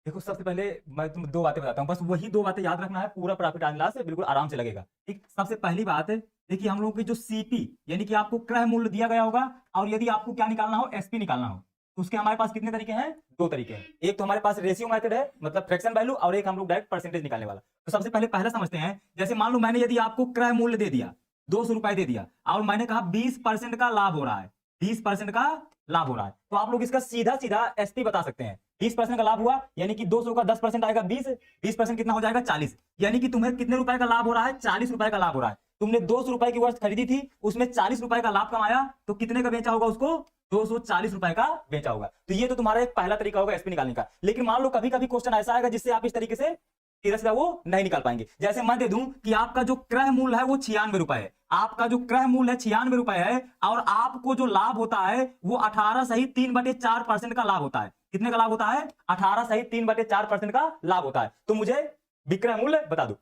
देखो सबसे पहले मैं तुम दो बातें बताता हूँ, बस वही दो बातें याद रखना है, पूरा प्रॉफिट एंड लॉस से बिल्कुल आराम से लगेगा। ठीक, सबसे पहली बात है, देखिए हम लोगों की जो सीपी यानी कि आपको क्रय मूल्य दिया गया होगा, और यदि आपको क्या निकालना हो, एसपी निकालना हो, तो उसके हमारे पास कितने तरीके हैं? दो तरीके हैं। एक तो हमारे पास रेशियो मेथड है, मतलब फ्रैक्शन वैल्यू, और एक हम लोग डायरेक्ट परसेंटेज निकालने वाला। तो सबसे पहले पहला समझते हैं। जैसे मान लो मैंने यदि आपको क्रय मूल्य दे दिया, 200 रुपए दे दिया, और मैंने कहा 20% का लाभ हो रहा है, 20% का लाभ हो रहा है, तो आप लोग इसका सीधा सीधा एसपी बता सकते हैं। 20% का लाभ हुआ यानी कि 200 का 10% आएगा 20, 20% कितना हो जाएगा 40, यानी कि तुम्हें कितने रुपए का लाभ हो रहा है? 40 रुपए का लाभ हो रहा है। तुमने 200 रुपए की वस्तु खरीदी थी, उसमें 40 रुपए का लाभ कमाया, तो कितने का बेचा होगा उसको? 240 रुपए का बेचा होगा। तो ये तो तुम्हारा एक पहला तरीका होगा एसपी निकालने का। लेकिन मान लो कभी कभी क्वेश्चन ऐसा आएगा जिससे आप इस तरीके से सीधा सीधा वो नहीं निकाल पाएंगे। जैसे मैं दे दूं कि आपका जो क्रय मूल्य है वो 96 रुपए है, आपका जो क्रय मूल्य है 96 रुपए है, और आपको जो लाभ होता है वो 18 सहित 3/4% का लाभ होता है। कितने का लाभ होता है? 18 सहित 3/4% का लाभ होता है। तो मुझे विक्रय मूल्य बता दो।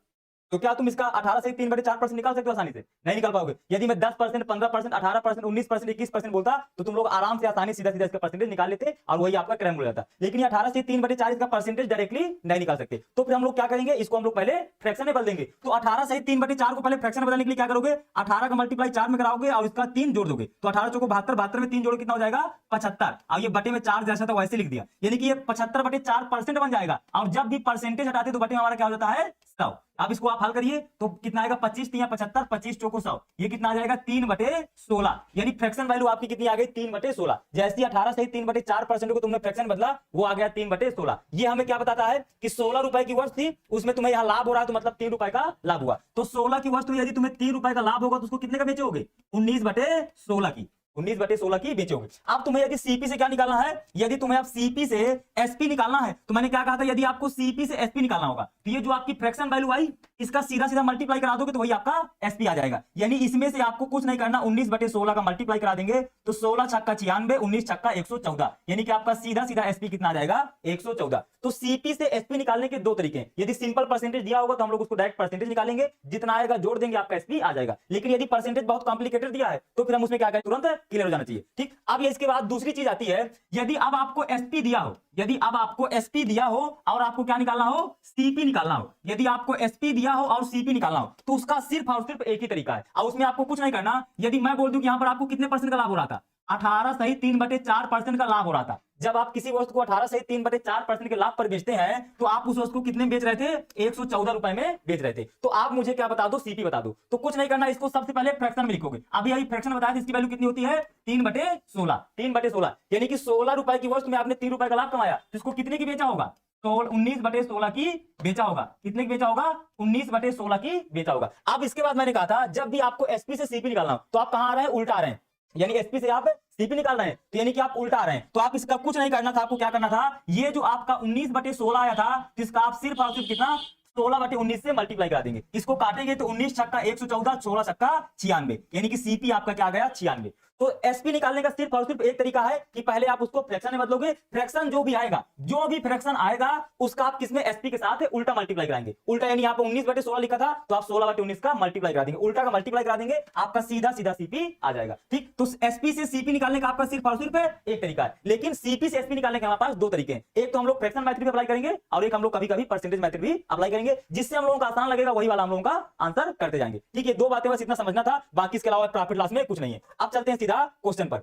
तो क्या तुम इसका 18 से 3/4% निकाल सकते हो? आसानी से नहीं निकाल पाओगे। यदि मैं 10%, 15%, 18%, 19%, 21% बोलता तो तुम लोग आराम से आसानी सीधा सीधा इसका परसेंटेज निकाल लेते, और वही आपका क्रय मूल्य रहता। लेकिन ये 18 से 3/4 का परसेंटेज डायरेक्टली नहीं निकाल सकते। तो फिर हम लोग क्या करेंगे, इसको हम लोग पहले फ्रैक्शन में बदल देंगे। तो 18 से 3/4 को पहले फ्रैक्शन में बदलने के लिए क्या करोगे? 18 का मल्टीप्लाई 4 में कराओगे और इसका 3 जोड़ दोगे, तो 18 चौको 72, 72 में 3 जोड़ो कितना हो जाएगा? 75। और ये बटे में 4 जैसा था वैसे लिख दिया, यानी कि ये 75/4% बन जाएगा। और जब भी परसेंटेज हटाते तो बटे में हमारा क्या हो जाता है? 100। अब इसको आप हल करिए तो कितना आएगा? 25 3 75, 25 चौको 100, ये कितना आ जाएगा? 3/16, यानी फ्रैक्शन वैल्यू आपकी कितनी आ गई? 3/16। जैसे 18 से 3/4% को तुमने फ्रैक्शन बदला, वो आ गया 3/16। ये हमें क्या बताता है कि 16 रुपए की वस्तु थी, उसमें तुम्हें यहाँ लाभ हो रहा है, तो मतलब 3 रुपए का लाभ हुआ। तो 16 की वस्तु यदि तुम्हें 3 रुपए का लाभ होगा तो उसको कितने का बेचोगे? 19/16 की, 19/16 की बेचोगे। अब तुम्हें यदि सीपी से क्या निकालना है, यदि तुम्हें अब सीपी से एसपी निकालना है, तो मैंने क्या कहा था, यदि आपको सीपी से एसपी निकालना होगा तो ये जो आपकी फ्रैक्शन वैल्यू आई, इसका सीधा सीधा मल्टीप्लाई करा दोगे तो वही आपका एसपी आ जाएगा। यानी इसमें से आपको कुछ नहीं करना, 19/16 का मल्टीप्लाई करा देंगे तो 16 छक्का 96, 19 छक्का 114, यानी कि आपका सीधा सीधा एसपी कितना आ जाएगा? 114। तो सीपी से एसपी निकालने के दो तरीके हैं। यदि सिंपल परसेंटेज दिया होगा तो हम लोग उसको डायरेक्ट परसेंटेज निकालेंगे, जितना आएगा जोड़ देंगे, आपका एसपी आ जाएगा। लेकिन यदि परसेंटेज बहुत कॉम्प्लिकेटेड दिया है तो फिर हम उसमें क्या करें, तुरंत क्लियर हो जाना चाहिए। ठीक, अब ये इसके बाद दूसरी चीज आती है, यदि अब आपको एसपी दिया हो, यदि अब आपको एसपी दिया हो और आपको क्या निकालना हो? सीपी निकालना हो। यदि आपको एसपी दिया हो और सीपी निकालना हो तो उसका सिर्फ और सिर्फ एक ही तरीका है, और उसमें आपको कुछ नहीं करना। यदि मैं बोल दूं कि यहां पर आपको कितने परसेंट का लाभ हो रहा था? 18 सही 3/4% का लाभ हो रहा था। जब आप किसी वस्तु को 18 सही 3/4% के लाभ पर बेचते हैं तो आप उस वस्तु को कितने में बेच रहे थे? 114 रुपए में बेच रहे थे। तो आप मुझे क्या बता दो? सीपी बता दो। तो कुछ नहीं करना, इसको सबसे पहले फ्रैक्शन में लिखोगे। अभी अभी फ्रैक्शन बताया, इसकी वैल्यू कितनी होती है? 3/16, 3/16, यानी कि 16 रुपए की वस्तु में आपने 3 रुपए का लाभ कमाया, तो इसको कितने की बेचा होगा? तो 19/16 की बेचा होगा। कितने की बेचा होगा? 19/16 की बेचा होगा। अब इसके बाद मैंने कहा था जब भी आपको एसपी से सीपी निकालना हो तो आप कहां आ रहे हैं? उल्टा आ रहे हैं, यानी एसपी से आप सीपी निकाल रहे हैं, तो यानी कि आप उल्टा आ रहे हैं। तो आप इसका कुछ नहीं करना था, आपको क्या करना था, ये जो आपका 19/16 आया था, इसका आप सिर्फ और सिर्फ कितना? 16/19 से मल्टीप्लाई करा देंगे। इसको काटेंगे तो 19 छक्का 114, 16 छक्का 96, यानी कि सीपी आपका क्या आ गया? 96। तो एसपी निकालने का सिर्फ और सिर्फ एक तरीका है कि पहले आप उसको फ्रैक्शन में बदलोगे। फ्रैक्शन जो भी आएगा, जो भी फ्रैक्शन आएगा उसका आप किसमें? एसपी के साथ उल्टा मल्टीप्लाई कराएंगे। उल्टा यानी यहाँ पे 19/16 लिखा था तो आप 16/19 का मल्टीप्लाई करा देंगे, उल्टा का मल्टीप्लाई करा देंगे, आपका सीधा सीधा सीपी आ जाएगा। ठीक, तो एसपी से सीपी निकालने का आपका सिर्फ और सिर्फ एक तरीका है। लेकिन सीपी से एसपी निकालने के हमारे पास दो तरीके हैं। एक तो हम लोग फ्रैक्शन मेथड भी अप्लाई करेंगे, और एक हम लोग कभी कभी परसेंटेज मेथड भी अप्लाई करेंगे, जिससे हम लोगों को आसान लगेगा, वही वाला हम लोगों का आंसर करते जाएंगे। ठीक है, दो बातें बस इतना समझना था, बाकी इसके अलावा प्रॉफिट लॉस में कुछ नहीं है। अब चलते हैं सीधा क्वेश्चन पर।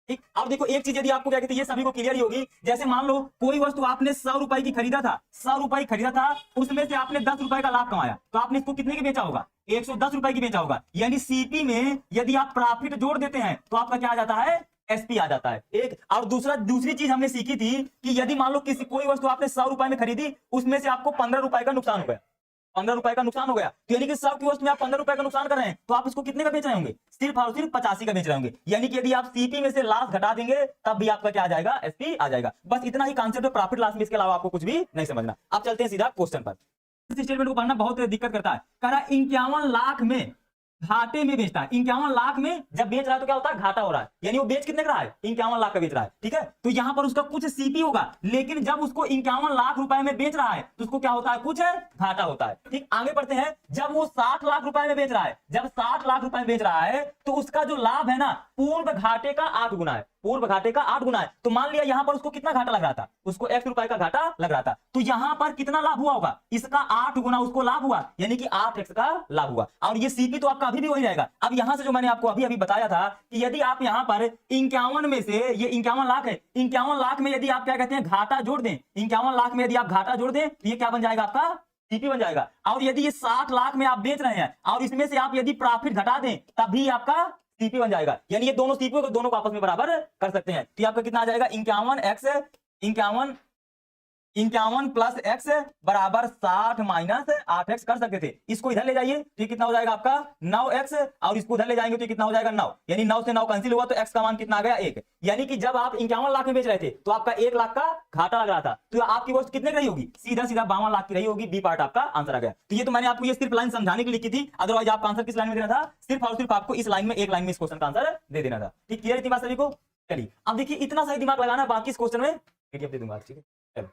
ठीक, अब देखो एक चीज यदि आपको क्या कहते हैं, ये सभी को क्लियर ही होगी। जैसे मान लो कोई वस्तु आपने 100 रुपए की खरीदा था, 100 रुपए खरीदा था, उसमें से आपने 10 रुपए का लाभ कमाया, तो आपने इसको कितने की बेचा होगा? 110 रुपए की बेचा होगा। यानी सीपी में यदि आप प्रॉफिट जोड़ देते हैं तो आपका क्या आ जाता है? एसपी आ जाता है। एक और दूसरी चीज हमने सीखी थी कि यदि मान लो किसी कोई वस्तु आपने 100 रुपए में खरीदी, उसमें से आपको 15 रुपए का नुकसान हो गया, 15 रुपए का नुकसान हो गया, तो यानी कि 100 की वस्तु में आप 15 रुपए का नुकसान कर रहे हैं, तो आप इसको कितने का बेच रहे होंगे? सिर्फ और सिर्फ 85 का बेच रहे होंगे। यानी कि यदि आप सीपी में से लॉस घटा देंगे तब भी आपका क्या आ जाएगा? एसपी आ जाएगा। बस इतना ही कांसेप्ट है प्रॉफिट लॉस में, इसके अलावा आपको कुछ भी नहीं समझना। अब चलते हैं सीधा क्वेश्चन पर। इस स्टेटमेंट को पढ़ना बहुत दिक्कत करता है। कह रहा 51 लाख में घाटे में बेचता है। 51 लाख में जब बेच रहा है तो क्या होता है? घाटा हो रहा है, यानी वो बेच कितने का रहा है? 51 लाख का बेच रहा है। ठीक है, तो यहां पर उसका कुछ सीपी होगा, लेकिन जब उसको 51 लाख रुपए में बेच रहा है तो उसको क्या होता है? कुछ घाटा होता है। ठीक, आगे बढ़ते हैं। जब वो 60 लाख रुपए में बेच रहा है, जब 60 लाख रुपए में बेच रहा है तो उसका जो लाभ है ना, पूर्ण घाटे का 8 गुना है। पूर्व घाटे का 8 गुना है। तो मान लिया यहां पर उसको कितना घाटा लग रहा था, उसको x रुपए का घाटा लग रहा था, तो यहां पर कितना लाभ हुआ होगा, इसका 8 गुना उसको लाभ हुआ, यानी कि 8x का लाभ हुआ। और ये सीपी तो आपका अभी भी वही रहेगा। अब यहां से जो मैंने आपको अभी अभी बताया था कि यदि आप यहां पर 51 में से, ये 51 लाख है, 51 लाख में यदि आप क्या कहते हैं घाटा जोड़ दें, 51 लाख में यदि आप घाटा जोड़ दें तो ये क्या बन जाएगा, आपका सीपी बन जाएगा। और यदि ये 60 लाख में आप बेच रहे हैं और इसमें से आप यदि प्रॉफिट घटा दें तभी आपका सीपी बन जाएगा। यानी ये दोनों सीपी को दोनों को आपस में बराबर कर सकते हैं। तो आपका कितना आ जाएगा, 51 प्लस x बराबर 60 माइनस 8x कर सकते थे। इसको इधर ले जाइए तो कितना हो जाएगा आपका 9x, और इसको उधर ले जाएंगे तो कितना हो जाएगा 9, यानी 9 से 9 कैंसिल हुआ तो x का मान कितना आ गया 1। यानी कि जब आप 51 लाख में बेच रहे थे तो आपका 1 लाख का घाटा लग रहा था, तो आपकी वस्तु कितने की रही होगी, सीधा सीधा 52 लाख की रही होगी। बी पार्ट आपका आंसर आ गया। तो ये तो मैंने आपको ये सिर्फ लाइन समझाने के लिए लिखी थी, अदरवाइज आपका आंसर किस लाइन में देना था, सिर्फ और सिर्फ आपको इस लाइन में, एक लाइन में इस क्वेश्चन का आंसर दे देना था। ठीक, क्लियर इतनी बात सभी को। चलिए अब देखिए इतना सही दिमाग लगाना, बाकी इस क्वेश्चन में पीडीएफ दे दूंगा। ठीक है, चलो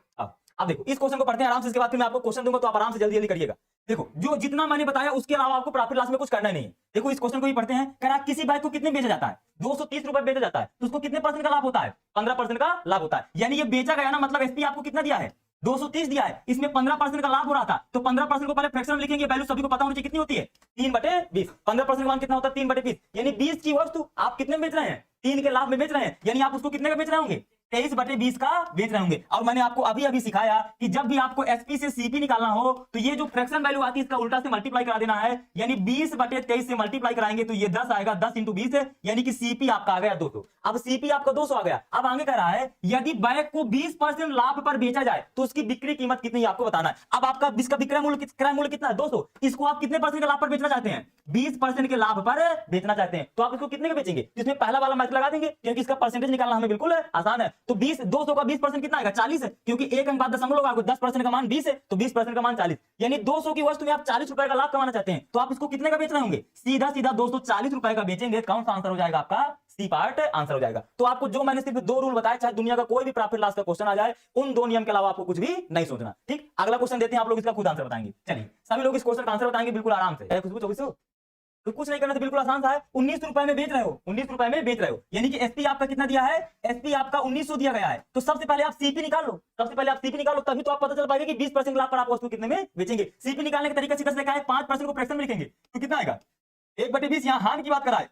अब देखो इस क्वेश्चन को पढ़ते हैं आराम से, इसके बाद फिर मैं आपको क्वेश्चन दूंगा तो आप आराम से जल्दी जल्दी करिएगा। देखो जो जितना मैंने बताया उसके अलावा आपको प्रॉफिट लॉस में कुछ करना नहीं है। देखो इस क्वेश्चन को भी पढ़ते हैं। कह रहा किसी बाइक को कितने बेचा जाता है, 230 रुपए बेचा जाता है, तो उसको कितने परसेंट का लाभ होता है, 15% का लाभ होता है। यानी ये बेचा गया ना, मतलब एसपी आपको कितना दिया है, 230 दिया है, इसमें 15% का लाभ हो रहा था, तो 15% को पहले फ्रैक्शन में लिखेंगे, वैल्यू सभी को पता होनी चाहिए कितनी होती है, 3/20। 15% का मान कितना होता है, 3/20, यानी 20 की वस्तु आप कितने में बेच रहे हैं, 3 के लाभ में बेच रहे हैं, यानी आप उसको कितने का बेच रहे होंगे, 23/20 का बेच रहे होंगे। और मैंने आपको अभी अभी सिखाया कि जब भी आपको एसपी से सीपी निकालना हो तो ये जो फ्रैक्शन वैल्यू आती है इसका उल्टा से मल्टीप्लाई करा देना है, यानी 20/23 से मल्टीप्लाई कराएंगे तो ये 10 आएगा, 10 × 20 यानी कि सीपी आपका आ गया 200। अब सीपी आपका 200 आ गया। अब आगे कह रहा है यदि बैग को 20% लाभ पर बेचा जाए तो उसकी बिक्री कीमत कितनी आपको बताना है। अब आपका इसका विक्रय मूल्य कितना है, 200, इसको आप कितने परसेंट के लाभ पर बेचना चाहते हैं, 20% के लाभ पर बेचना चाहते हैं, तो आप इसको कितने का बेचेंगे, तो इसमें पहला वाला मैथ लगा देंगे क्योंकि इसका परसेंटेज निकालना हमें बिल्कुल आसान है। तो 200 का 20% कितना आएगा, 40 है, क्योंकि एक अंक बाद दशमलव होगा, 10% का मान 20 है तो 20% का मान 40, यानी 200 की वस्तु में आप 40 रुपए का लाभ कमाना चाहते हैं, तो आप इसको कितने का बेच रहे होंगे, सीधा सीधा 240 रुपए का बेचेंगे। कौन सा आंसर हो जाएगा आपका, सी पार्ट आंसर हो जाएगा। तो आपको जो मैंने सिर्फ 2 रूल बताए, चाहे दुनिया का कोई भी प्रॉफिट लॉस का क्वेश्चन आ जाए, उन 2 नियम के अलावा आपको कुछ भी नहीं सोचना। ठीक, अगला क्वेश्चन देते हैं, आप लोग इसका खुद आंसर बताएंगे। चलिए सभी लोग इस क्वेश्चन का आंसर बताएंगे बिल्कुल आराम से। खुशबू 2400 तो कुछ नहीं करना, तो बिल्कुल आसान सा है, 19 रुपए में बेच रहे हो, 19 रुपए में बेच रहे हो, यानी कि एसपी आपका कितना दिया है, एसपी आपका 1900 दिया गया है। तो सबसे पहले आप सीपी निकाल लो, सबसे पहले आप सीपी निकालो, तभी तो आप पता चल पाएगा कि 20% लाभ पर आप वस्तु कितने में बेचेंगे। सीपी निकालने का तरीका सीधा सीधा क्या है, 5% को फ्रैक्शन में लिखेंगे तो कितना आएगा, 1/20। यहाँ हानि की बात करा है,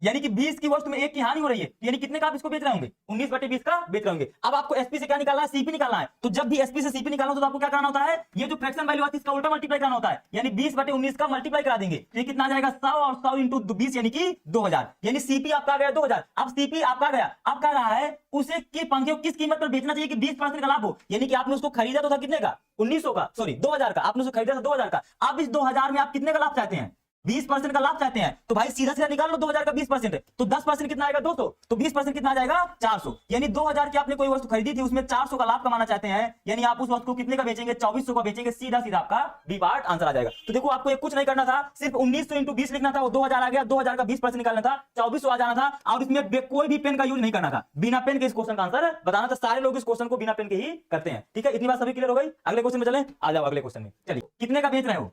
यानी कि 20 की वस्तु में 1 की हानि हो रही है, यानी कितने का आप इसको बेच रहे होंगे, 19/20 का बेच रहे होंगे। अब आपको एसपी से क्या निकालना है, सीपी निकालना है। तो जब भी एसपी से सीपी निकालना हो तो आपको क्या करना होता है, ये जो फ्रैक्शन वैल्यू आती है इसका उल्टा मल्टीप्लाई करना होता है, यानी 20/19 का मल्टीप्लाई करा देंगे तो ये कितना आ जाएगा 100, और 100 × 20 यानी कि 2000, यानी सीपी आपका आ गया 2000। अब सीपी आपका आ गया, अब कह रहा है उसे किस कीमत पर बेचना चाहिए कि 20% का लाभ हो, यानी कि आपने उसको खरीदा तो था कितने का, 1900 का, सॉरी 2000 का, आपने उसको खरीदा था 2000 का। अब इस 2000 में आप कितने का लाभ चाहते हैं, 20% का लाभ चाहते हैं, तो भाई सीधा सीधा निकाल लो 2000 का 20%, तो 10% कितना आएगा 200, तो 20% कितना आ जाएगा 400, यानी 2000 की आपने कोई वस्तु खरीदी थी उसमें 400 का लाभ कमाना चाहते हैं, यानी आप उस वस्तु को कितने का बेचेंगे, 2400 का बेचेंगे। सीधा सीधा आपका बी पार्ट आंसर आ जाएगा। तो देखो आपको कुछ नहीं करना था, सिर्फ 1900 × 20 लिखना था, वो 2000 आ गया, 2000 का 20% निकालना था, 2400 आ जाना था, और इसमें कोई भी पेन का यूज नहीं करना था, बिना पेन के इस क्वेश्चन का आंसर बताना था। सारे लोग इस क्वेश्चन को बिना पेन के ही करते हैं। ठीक है, इतनी बात सभी क्लियर हो गई। अगले क्वेश्चन में चलें, आ जाओ अगले क्वेश्चन में। चलिए कितने का बेच रहे हो,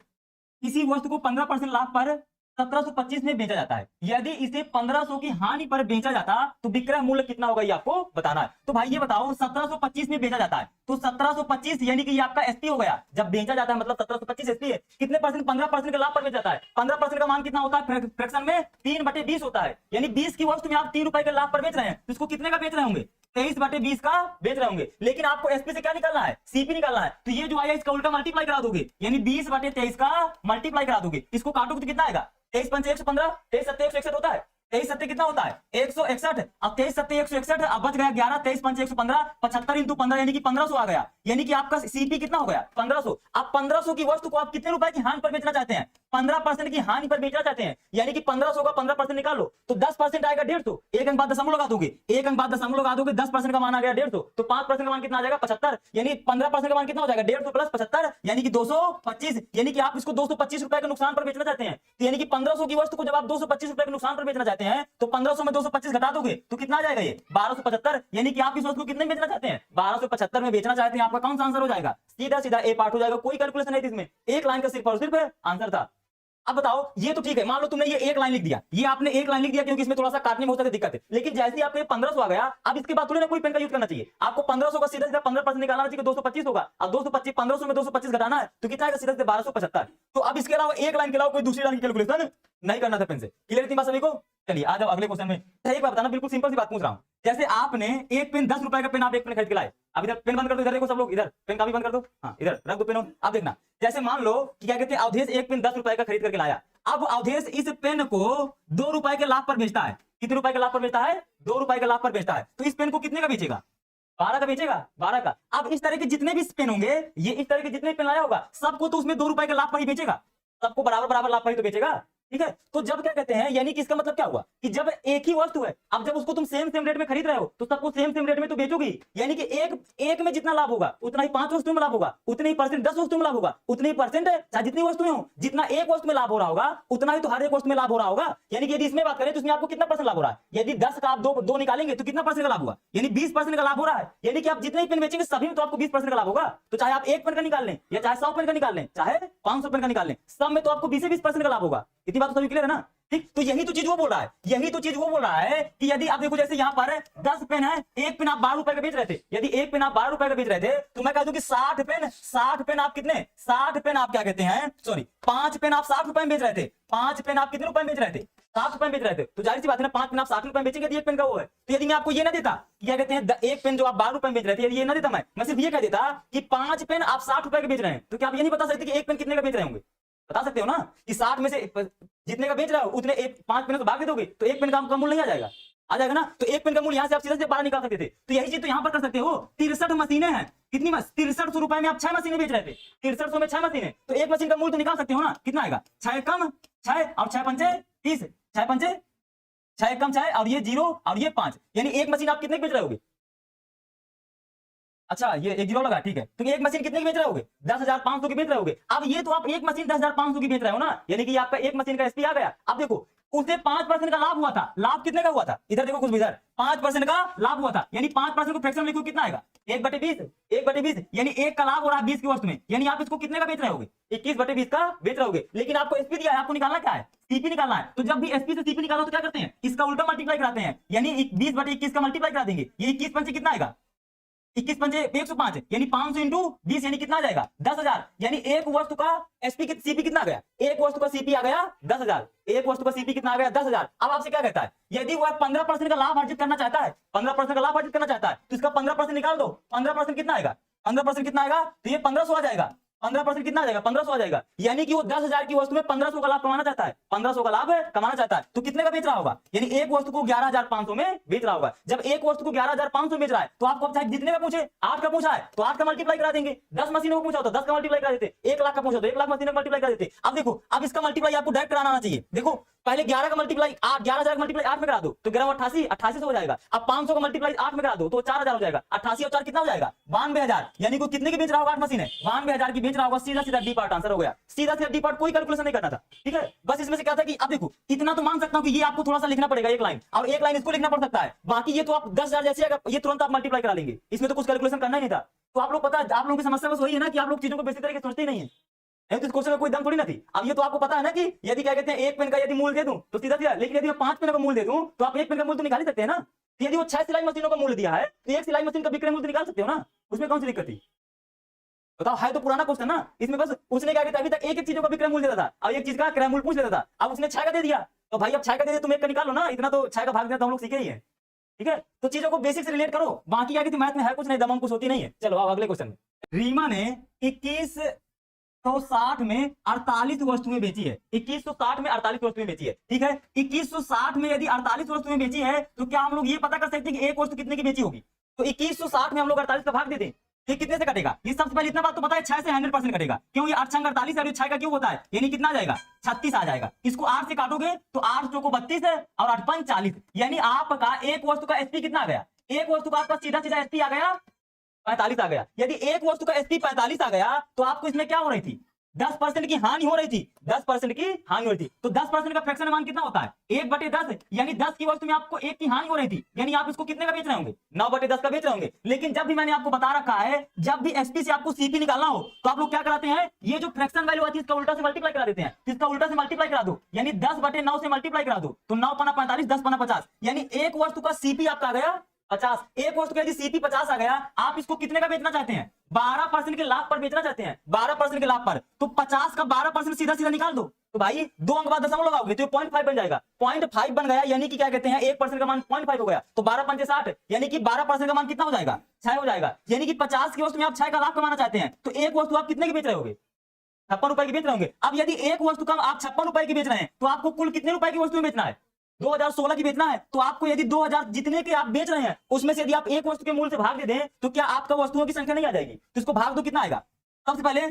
किसी वस्तु को 15% लाभ पर 1725 में बेचा जाता है, यदि इसे 1500 की हानि पर बेचा जाता तो विक्रय मूल्य कितना होगा ये आपको बताना है। तो भाई ये बताओ 1725 में बेचा जाता है, तो 1725 यानी कि ये आपका एसपी हो गया, जब बेचा जाता है मतलब 1725 एसपी है, कितने परसेंट, 15% के लाभ पर बेचा जाता है। 15% का मान कितना होता है फ्रैक्शन में, 3/20 होता है, यानी 20 की वस्तु में आप 3 रुपए के लाभ पर बेच रहे हैं, तो इसको कितने का बेच रहे होंगे, 23/20 का बेच रहे होंगे। लेकिन आपको एसपी से क्या निकालना है, सीपी निकालना है, तो ये जो आया इसका उल्टा मल्टीप्लाई करा दोगे, यानी 20/23 का मल्टीप्लाई करा दोगे, इसको काटोगे तो कितना आएगा, 23 × 5 = 115, 23 × 7 = 161 होता है, 23 × 7 कितना होता है 161, अब 23 × 7 = 161, अब बच गया 11, 23 × 5 = 115, 75 × 15 यानी कि 1500 आ गया, यानी कि आपका सीपी कितना हो गया 1500। अब 1500 की वस्तु को आप कितने रुपए की हानि पर बेचना चाहते हैं, 15% की हानि पर बेचना चाहते हैं, यानी कि 1500 का 15% निकाल लो तो 10% आएगा 150, एक अंक बाद दशमलव लगा दोगे, एक अंक बाद दशमलव लगा दोगे, 10% का मान आ गया 150, तो 5% का मान कितना आ जाएगा 75, यानी 15% का मान कितना हो जाएगा 150 + 75 यानी कि 225, यानी कि आप इसको 225 रुपए के नुकसान पर बेचना चाहते हैं। तो यानी कि 1500 की वस्तु को जब आप 225 रुपए के नुकसान पर बेचना चाहते हैं तो 1500 में 225 घटा दोगे तो कितना आ जाएगा ये 1275, यानी कि आप इस वस्तु को कितने में बेचना चाहते हैं 1275 में बेचना चाहते हैं। आपका कौन सा आंसर हो जाएगा, सीधा सीधा ए पार्ट हो जाएगा, कोई कैलकुलेशन नहीं थी इसमें, एक लाइन का सिर्फ और सिर्फ आंसर था। अब बताओ, ये तो ठीक है, मान लो तुमने ये एक लाइन लिख दिया, ये आपने एक लाइन लिख दिया क्योंकि इसमें थोड़ा सा काटने में हो सकता है दिक्कत है, लेकिन जैसे ही आपको 1500 आ गया, अब इसके बाद थोड़ी ना कोई पेन का यूज करना चाहिए, आपको 1500 का सीधा सीधा 15% निकालना चाहिए, 225 होगा। अब 225 1500 में 225 घटाना है तो कितना आएगा, सीधा सीधा 1275। तो अब इसके अलावा एक लाइन के अलावा कोई दूसरी लाइन की कैलकुलेशन नहीं करना था पेन से। क्लियर थी बात सभी को? चलिए आ जाओ अगले क्वेश्चन में। एक बात बताना, बिल्कुल सिंपल सी बात पूछ रहा हूं, जैसे आपने एक पेन 10 रुपए का पेन, आप एक पेन खरीद के लाए, अब इधर पेन बंद कर दो, इधर देखो सब लोग, इधर पेन का भी बंद कर दो, हाँ इधर रख दो पेन। अब देखना, जैसे मान लो कि क्या कहते हैं, अवधेश एक पेन 10 रुपए का खरीद करके लाया, अब अवधेश इस पेन को 2 रुपए के लाभ पर बेचता है। कितने रुपए के लाभ पर बेचता है? 2 रुपए के लाभ पर बेचता है। तो इस पेन को कितने का बेचेगा? 12 का बेचेगा, 12 का। अब इस तरह के जितने भी पेन होंगे, ये इस तरह के जितने पेन लाया होगा, सबको तो उसमें 2 रुपए के लाभ पर ही बेचेगा, सबको बराबर बराबर लाभ पर ही तो बेचेगा। ठीक है, तो जब क्या कहते हैं, यानी कि इसका मतलब क्या हुआ कि जब एक ही वस्तु है, अब जब उसको तुम सेम सेम रेट में खरीद रहे हो तो सबको सेम सेम रेट में तो बेचोगी, यानी कि एक में जितना लाभ होगा उतना ही 5 वस्तुओं में लाभ होगा, उतने ही परसेंट 10 वस्तुओं में लाभ होगा, उतने ही परसेंट चाहे जितनी वस्तुएं हो, जितना एक वस्तु में लाभ हो रहा होगा उतना ही तो हर एक वस्तु में लाभ हो रहा होगा। यानी कि यदि इसमें बात करें तो इसमें आपको कितना परसेंट लाभ हो रहा है, यदि 10 का आप दो निकालेंगे तो कितना परसेंट का लाभ हुआ, यानी 20% का लाभ हो रहा है। यानी कि आप जितने ही पेन बेचेंगे सभी में तो आपको 20% का लाभ होगा। तो चाहे आप एक पेन का निकाल लें, या चाहे 100 पेन का निकाल लें, चाहे 500 पेन का निकाल लें, सब में तो आपको 20 से 20% का लाभ होगा। इतनी बात तो सभी क्लियर है ना? ठीक, तो यही तो चीज वो बोल रहा है, यही तो चीज वो बोल रहा है कि यदि आप देखो, जैसे यहाँ पर 10 पेन है, एक पेन आप 12 रुपए का बेच रहे थे, यदि एक पेन आप 12 रुपए का बेच रहे थे, तो मैं कह दूं कि 60 पेन आप कितने, 60 पेन आप क्या कहते हैं, सॉरी 5 पेन आप 60 रुपए में बेच रहे थे, 5 पेन आप कितने रुपए में बेच रहे थे, 60 रुपए में बेच रहे थे। तो जाहिर सी बात है ना, 5 पेन आप 60 रुपए में बेचेंगे, एक पेन का वो है। तो यदि मैं आपको ये ना देता, क्या कहते हैं, एक पेन जो आप 12 रुपए में बेच रहे थे, ये ना देता, मैं सिर्फ ये कह देता कि 5 पेन आप 60 रुपए के बेच रहे हैं, तो क्या आप ये नहीं बता सकते कि एक पेन कितने का बेच रहे होंगे? बता सकते हो ना कि 60 में से जितने का बेच रहा हो उतने 5 पेन तो भाग दे दोगे, तो एक पेन का मूल्य नहीं आ जाएगा, आ जाएगा ना? तो एक पेन का मूल्य यहां से आप सीधे से 12 निकाल सकते थे। तो यही चीज तो यहां पर कर सकते हो। 63 मशीनें हैं, कितनी 6300 रुपए में आप 6 मशीनें बेच रहे थे, 6300 में 6 मशीनें, तो एक मशीन का मूल्य तो निकाल सकते हो ना, कितना आएगा? 6 कम 6 और 6 पंचे 30, 6 पंचे 6 कम 6 और ये 0 और ये 5, यानी एक मशीन आप कितने बेच रहे होगे? अच्छा ये एक 0 लगा, ठीक है, तो एक मशीन कितने की बेच रहे होगे? 10,500 की बेच रहे होगे। अब ये तो आप एक मशीन 10,500 की बेच रहे हो ना, यानी कि आपका एक मशीन का एसपी आ गया। अब देखो उसे 5% का लाभ हुआ था, लाभ कितने का हुआ था, इधर देखो कुछ भी, इधर 5% का लाभ हुआ था, यानी 5% को फ्रैक्शन में लिखो, कितना आएगा? 1/20, यानी एक का लाभ हो रहा है 20 की वस्तु में, यानी आप इसको कितने का बेच रहे होगे? 21/20 का बेच रहे होगे। लेकिन आपको एसपी दिया है, आपको निकालना क्या है? सीपी निकालना है। तो जब भी एसपी से सीपी निकालो तो क्या करते हैं, इसका उल्टा मल्टीप्लाई कराते हैं, यानी 20/21 का मल्टीप्लाई करा देंगे, ये 21 पंचे कितना आएगा? 21 पंचे 105, यानी 500 इंटू 20, यानी कितना आ जाएगा? 10,000। यानी एक वस्तु का एसपी सीपी कितना आ गया? एक वस्तु का सीपी आ गया 10,000, एक वस्तु का सीपी कितना आ गया? 10,000। अब आपसे क्या कहता है, यदि वह 15% का लाभ अर्जित करना चाहता है, 15% का लाभ अर्जित करना चाहता है, तो इसका 15% निकाल दो, 15% कितना आएगा? 15% कितना आएगा? तो ये 1500 आ जाएगा। 15% कितना आ जाएगा? 1500 आ जाएगा। यानी कि वो 10,000 की वस्तु में 1500 का लाभ कमाना चाहता है, 1500 का लाभ कमाना चाहता है, तो कितने का बेच रहा होगा? यानी एक वस्तु को 11,500 में बेच रहा होगा। जब एक वस्तु को 11,500 बेच रहा है, तो आपको चाहे जितने का पूछे, 8 का पूछा है तो 8 का मल्टीप्लाई करा देंगे, 10 मशीनों को पूछा तो 10 का मल्टीप्लाई करा देते, 1 लाख का पूछा तो 1 लाख मशीनों का मल्टीप्लाई करा देते। अब देखो, अब इसका मल्टीप्लाई आपको डायरेक्ट कराना आना चाहिए। देखो पहले 11 का मल्टीप्लाई 11,000 का मल्टीप्लाई 8 में करा दो तो 11 88, 88 से हो जाएगा। अब 500 का मल्टीप्लाई 8 में करा दो तो 4,000 हो जाएगा। 88 और 4 कितना हो जाएगा? 92,000। यानी को कितने की बेच रहा होगा? 8 मशीन है, 92,000 की बेच रहा होगा। सीधा सीधा डी पार्ट आंसर हो गया, सीधा सीधा डी पार्ट, कोई कैलकुलेशन नहीं करना था। ठीक है, बस इसमें से क्या था कि अब देखो इतना तो मान सकता हूं कि ये आपको थोड़ा सा लिखना पड़ेगा, एक लाइन और एक लाइन इसको लिखना पड़ सकता है, बाकी ये तो आप 10,000 जैसे ये तुरंत आप मल्टीप्लाई करा लेंगे, इसमें तो कुछ कैलकुलेशन करना ही नहीं था। तो आप लोग पता है, आप लोगों की समस्या बस वही है ना कि आप लोग चीजों को बेसिक तरीके से सोचते ही नहीं है। तो इस क्वेश्चन में कोई दम थोड़ी ना थी। अब ये तो आपको पता है ना कि यदि क्या कहते हैं एक पेन का यदि मूल्य दे दूं तो सीधा सीधा, लेकिन यदि मैं 5 पेन का मूल्य दे दूं तो आप एक पेन का मूल्य तो निकाल ही सकते हैं ना। तो यदि वो 6 सिलाई मशीनों का मूल्य दिया है तो एक सिलाई मशीन का विक्रय मूल्य निकाल सकते हो ना, उसमें कौन सी दिक्कत थी? बताओ, है तो पुराना क्वेश्चन ना, इसमें बस उसने क्या कहता, अभी तक एक चीजों का विक्रय मूल्य देता था, अब एक चीज का क्रय मूल्य पूछ लेता था, अब उसने 6 का दे दिया तो भाई अब 6 का दे दिया, तुम एक का निकालो ना, इतना तो 6 का भाग देना तो हम लोग सीखे ही है। ठीक है, तो चीजों को बेसिक से रिलेट करो, बाकी क्या कहती मैथ में है कुछ नहीं, दम कुछ होती नहीं है। चलो अब अगले क्वेश्चन में, रीमा ने 2160 में 48 वस्तुएं बेची है, 2160 में 48 वस्तुएं बेची है। ठीक है, 2160 में यदि 48 वस्तुएं बेची है तो क्या हम लोग ये पता कर सकते हैं कि एक वस्तु कितने की बेची होगी? तो 2160 में हम लोग 48 का भाग दे दें, ये कितने से कटेगा? ये सबसे पहले इतना बात तो पता है, 6 से 100% कटेगा, क्यों? ये 8 छंग 48 है, 6 का क्यों होता है, यानी कितना आ जाएगा? 36 आ जाएगा। इसको 8 से काटोगे तो 8 चौको 32 है और 8 पंच 40, यानी आपका एक वस्तु का एसपी कितना आ गया? एक वस्तु का आपका सीधा सीधा एसपी आ गया 45 आ गया। यदि एक वस्तु का एसपी 45 आ गया तो आपको इसमें क्या हो रही थी? 10% की हानि हो रही थी, 10% की हानि हो रही थी। तो 10% का फ्रैक्शन मान कितना होता है? 1/10, यानी 10 की वस्तु में आपको 1 की हानि हो रही थी, यानी आप इसको कितने का बेच रहे होंगे? 9/10 का बेच रहे होंगे। लेकिन जब भी मैंने आपको बता रखा है, जब भी एसपी से आपको सीपी निकालना हो तो आप लोग क्या कराते हैं, ये जो फ्रैक्शन वैल्यू आती है इसका उल्टा से मल्टीप्लाई करा देते हैं। इसका उल्टा से मल्टीप्लाई करा दो, यानी 10/9 से मल्टीप्लाई करा दो, तो 9 पना 45, 10 पना 50, यानी एक वस्तु का सीपी आपका आ गया 50। एक वस्तु का यदि सीपी 50 आ गया, आप इसको कितने का बेचना चाहते हैं? 12% के लाभ पर बेचना चाहते हैं, 12% के लाभ पर। तो 50 का 12% सीधा सीधा निकाल दो, तो भाई 2 अंक बाद दशमलव लगाओगे तो 0.5 बन जाएगा। 0.5 बन गया, यानी कि क्या कहते हैं 1% का मान 0.5 हो गया, तो 12 पंचे 60, यानी कि 12% का मान कितना हो जाएगा? 6 हो जाएगा। यानी कि 50 की वस्तु में आप 6 का लाभ कमाना चाहते हैं, तो एक वस्तु आप कितने की बेच रहे होगे? 56 रुपए की बेच रहे होंगे। अब यदि एक वस्तु का आप 56 रुपए की बेच रहे हैं, तो आपको कुल कितने रुपए की वस्तु में बेचना है? 2016 की बेचना है। तो आपको यदि 2000 जितने के आप बेच रहे हैं उसमें से यदि आप एक वस्तु के मूल्य से भाग दे दें, तो क्या आपका वस्तुओं की संख्या नहीं आ जाएगी? तो इसको भाग दो, कितना आएगा? सबसे पहले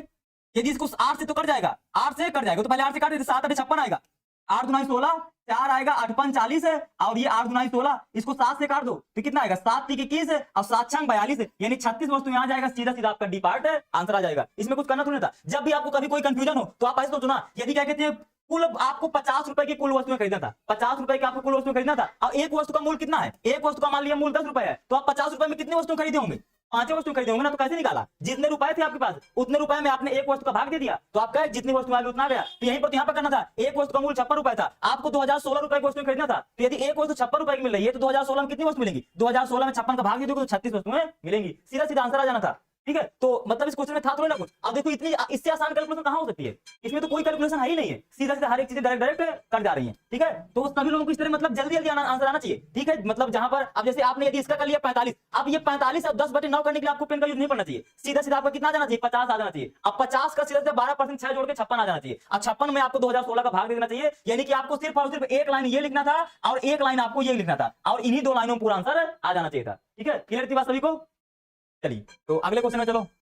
यदि इसको 8 से तो कट जाएगा, 8 से कट जाएगा, तो पहले 8 से काट देते, 7 8 56 आएगा, 8 दूना 16, 4 आएगा, 8 5 40 है, और ये 8 दूना 16, इसको 7 से काट दो तो कितना आएगा? 7 3 21 है, और 7 6 42 है, यानी 36 वस्तु यहाँ जाएगा, सीधा सीधा आपका डी पार्ट आंसर आ जाएगा। इसमें कुछ करना थोड़ी था। जब भी आपको कभी कोई कंफ्यूजन हो तो आप ऐसे सोचो ना, यदि क्या कहते हैं कुल आपको 50 रुपए की कुल वस्तुएं खरीदना था, 50 रुपए की आपको कुल वस्तुएं खरीदना था, और एक वस्तु का मूल्य कितना है? एक वस्तु का मान लिया मूल्य 10 रुपए है, तो आप 50 रुपए में कितनी वस्तु खरीदे होंगे? 5 वस्तु खरीदे होंगे ना। तो कैसे निकाला? जितने रुपए थे आपके पास उतने रुपए में आपने एक वस्तु का भाग दे दिया, तो आपका जितनी वस्तु आ गई उतना गया। तो यहीं पर तो यहाँ पर करना था, एक वस्तु का मूल्य 56 रुपए था, आपको 2016 रुपए की वस्तु खरीदना था, तो यदि एक वस्तु 56 रुपए की मिल रही है तो 2016 में कितनी वस्तु मिलेगी? 2016 में 56 का भाग दे दोगे तो 36 वस्तुएं मिलेंगी। सीधा सीधा आंसर आ जाना था। ठीक है, तो मतलब इस क्वेश्चन में था थोड़ी ना कुछ। अब देखो इतनी इससे आसान कैलकुलेशन कहां हो सकती है? इसमें तो कोई कैलकुलेशन है ही नहीं है, सीधा सीधा हर एक चीज डायरेक्ट कर जा रही है। ठीक है, तो सभी लोगों को इस तरह मतलब जल्दी जल्दी आंसर आना चाहिए। ठीक है, मतलब जहां पर अब जैसे आपने यदि इसका कर लिया 45, अब ये 45 अब 10/9 करने के लिए आपको पेन का यूज नहीं करना चाहिए, सीधा सीधा आपका कितना आ जाना चाहिए? 50 आ जाना चाहिए। अब 50 का सीधा सीधा 12% 6 जोड़ के 56 आ जाना चाहिए। अब 56 में आपको 2016 का भाग दे देना चाहिए, यानी कि आपको सिर्फ और सिर्फ एक लाइन ये लिखना था और एक लाइन आपको ये लिखना था, और इन्हीं 2 लाइनों में पूरा आंसर आ जाना चाहिए था। ठीक है, क्लियर थी बात सभी को? चलिए तो अगले क्वेश्चन में चलो।